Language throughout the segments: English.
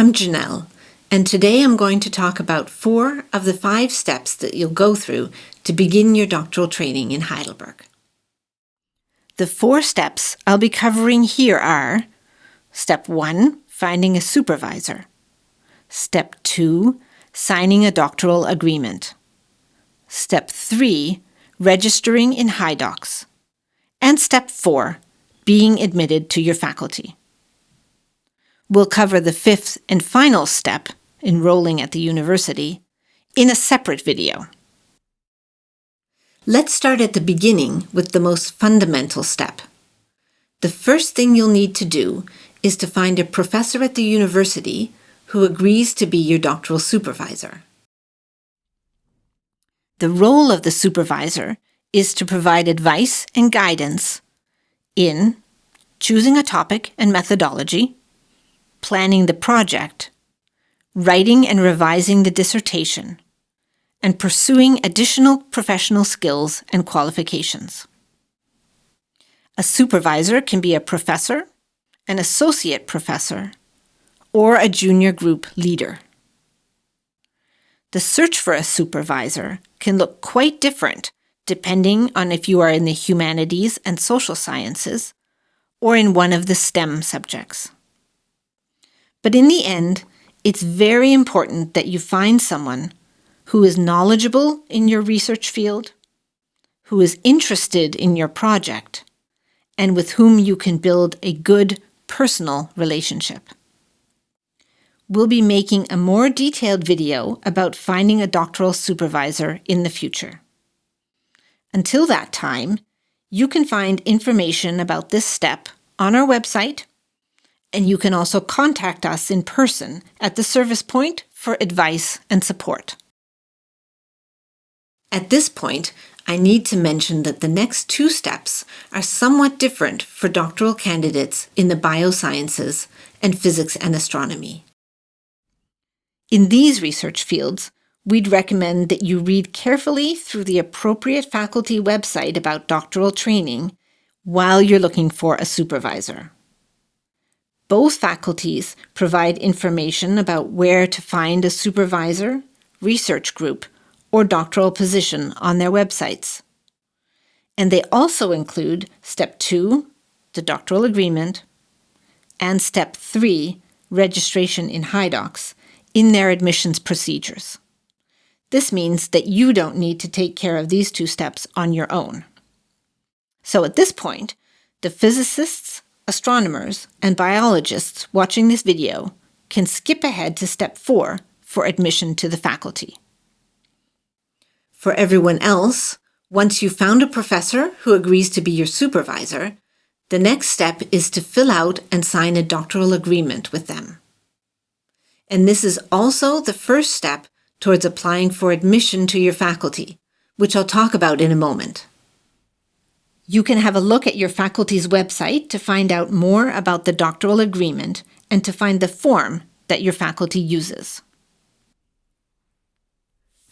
I'm Janelle, and today I'm going to talk about 4 of the 5 steps that you'll go through to begin your doctoral training in Heidelberg. The 4 steps I'll be covering here are: Step 1, finding a supervisor. Step 2, signing a doctoral agreement. Step 3, registering in heiDOCS. And Step 4, being admitted to your faculty. We'll cover the 5th and final step, enrolling at the university, in a separate video. Let's start at the beginning with the most fundamental step. The first thing you'll need to do is to find a professor at the university who agrees to be your doctoral supervisor. The role of the supervisor is to provide advice and guidance in choosing a topic and methodology, planning the project, writing and revising the dissertation, and pursuing additional professional skills and qualifications. A supervisor can be a professor, an associate professor, or a junior group leader. The search for a supervisor can look quite different depending on if you are in the humanities and social sciences or in one of the STEM subjects. But in the end, it's very important that you find someone who is knowledgeable in your research field, who is interested in your project, and with whom you can build a good personal relationship. We'll be making a more detailed video about finding a doctoral supervisor in the future. Until that time, you can find information about this step on our website, and you can also contact us in person at the service point for advice and support. At this point, I need to mention that the next 2 steps are somewhat different for doctoral candidates in the biosciences and physics and astronomy. In these research fields, we'd recommend that you read carefully through the appropriate faculty website about doctoral training while you're looking for a supervisor. Both faculties provide information about where to find a supervisor, research group, or doctoral position on their websites. And they also include Step 2, the doctoral agreement, and Step 3, registration in heiDOCS, in their admissions procedures. This means that you don't need to take care of these 2 steps on your own. So at this point, the physicists, astronomers, and biologists watching this video can skip ahead to Step 4 for admission to the faculty. For everyone else, once you've found a professor who agrees to be your supervisor, the next step is to fill out and sign a doctoral agreement with them. And this is also the first step towards applying for admission to your faculty, which I'll talk about in a moment. You can have a look at your faculty's website to find out more about the doctoral agreement and to find the form that your faculty uses.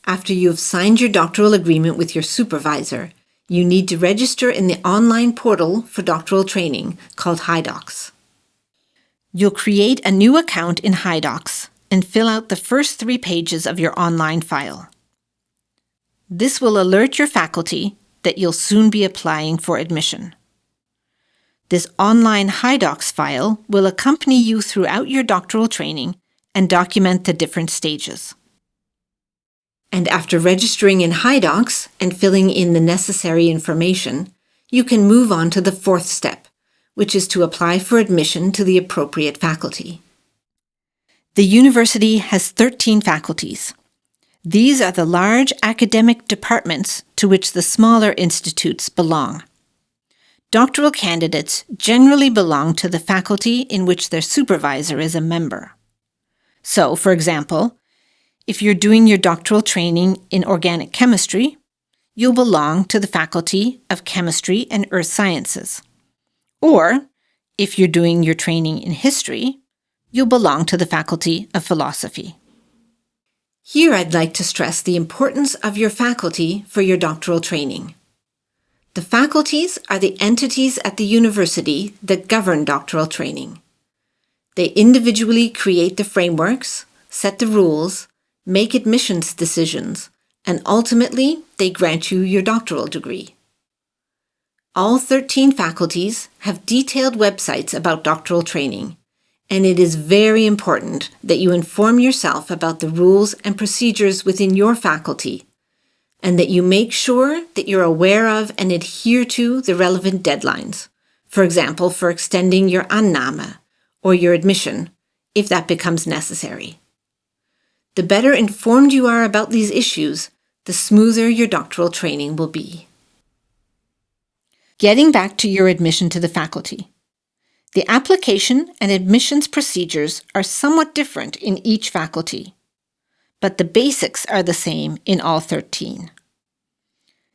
After you have signed your doctoral agreement with your supervisor, you need to register in the online portal for doctoral training called heiDOCS. You'll create a new account in heiDOCS and fill out the first 3 pages of your online file. This will alert your faculty that you'll soon be applying for admission. This online heiDOCS file will accompany you throughout your doctoral training and document the different stages. And after registering in heiDOCS and filling in the necessary information, you can move on to the 4th step, which is to apply for admission to the appropriate faculty. The university has 13 faculties. These are the large academic departments to which the smaller institutes belong. Doctoral candidates generally belong to the faculty in which their supervisor is a member. So, for example, if you're doing your doctoral training in organic chemistry, you'll belong to the Faculty of Chemistry and Earth Sciences. Or, if you're doing your training in history, you'll belong to the Faculty of Philosophy. Here I'd like to stress the importance of your faculty for your doctoral training. The faculties are the entities at the university that govern doctoral training. They individually create the frameworks, set the rules, make admissions decisions, and ultimately, they grant you your doctoral degree. All 13 faculties have detailed websites about doctoral training, and it is very important that you inform yourself about the rules and procedures within your faculty, and that you make sure that you're aware of and adhere to the relevant deadlines, for example, for extending your Annahme or your admission, if that becomes necessary. The better informed you are about these issues, the smoother your doctoral training will be. Getting back to your admission to the faculty. The application and admissions procedures are somewhat different in each faculty, but the basics are the same in all 13.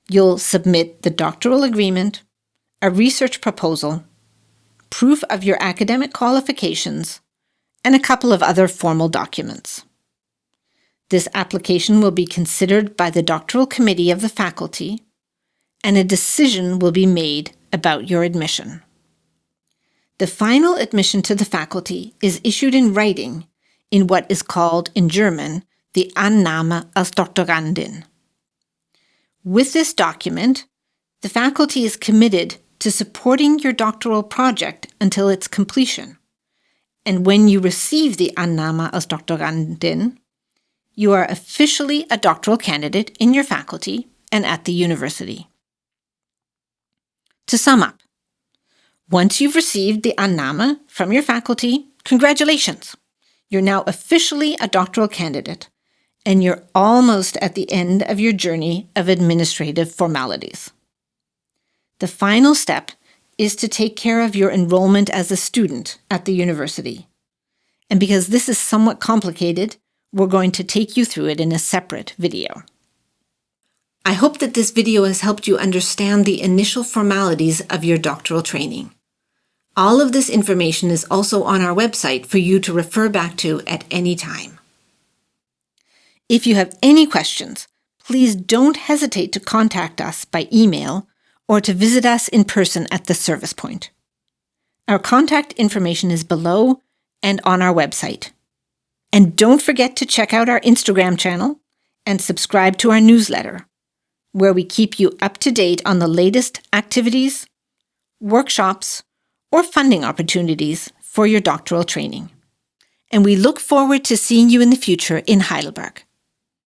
You'll submit the doctoral agreement, a research proposal, proof of your academic qualifications, and a couple of other formal documents. This application will be considered by the doctoral committee of the faculty, and a decision will be made about your admission. The final admission to the faculty is issued in writing in what is called in German the Annahme als Doktorandin. With this document, the faculty is committed to supporting your doctoral project until its completion. And when you receive the Annahme als Doktorandin, you are officially a doctoral candidate in your faculty and at the university. To sum up, once you've received the Annahme from your faculty, congratulations! You're now officially a doctoral candidate, and you're almost at the end of your journey of administrative formalities. The final step is to take care of your enrollment as a student at the university. And because this is somewhat complicated, we're going to take you through it in a separate video. I hope that this video has helped you understand the initial formalities of your doctoral training. All of this information is also on our website for you to refer back to at any time. If you have any questions, please don't hesitate to contact us by email or to visit us in person at the service point. Our contact information is below and on our website. And don't forget to check out our Instagram channel and subscribe to our newsletter, where we keep you up to date on the latest activities, workshops, or funding opportunities for your doctoral training. And we look forward to seeing you in the future in Heidelberg.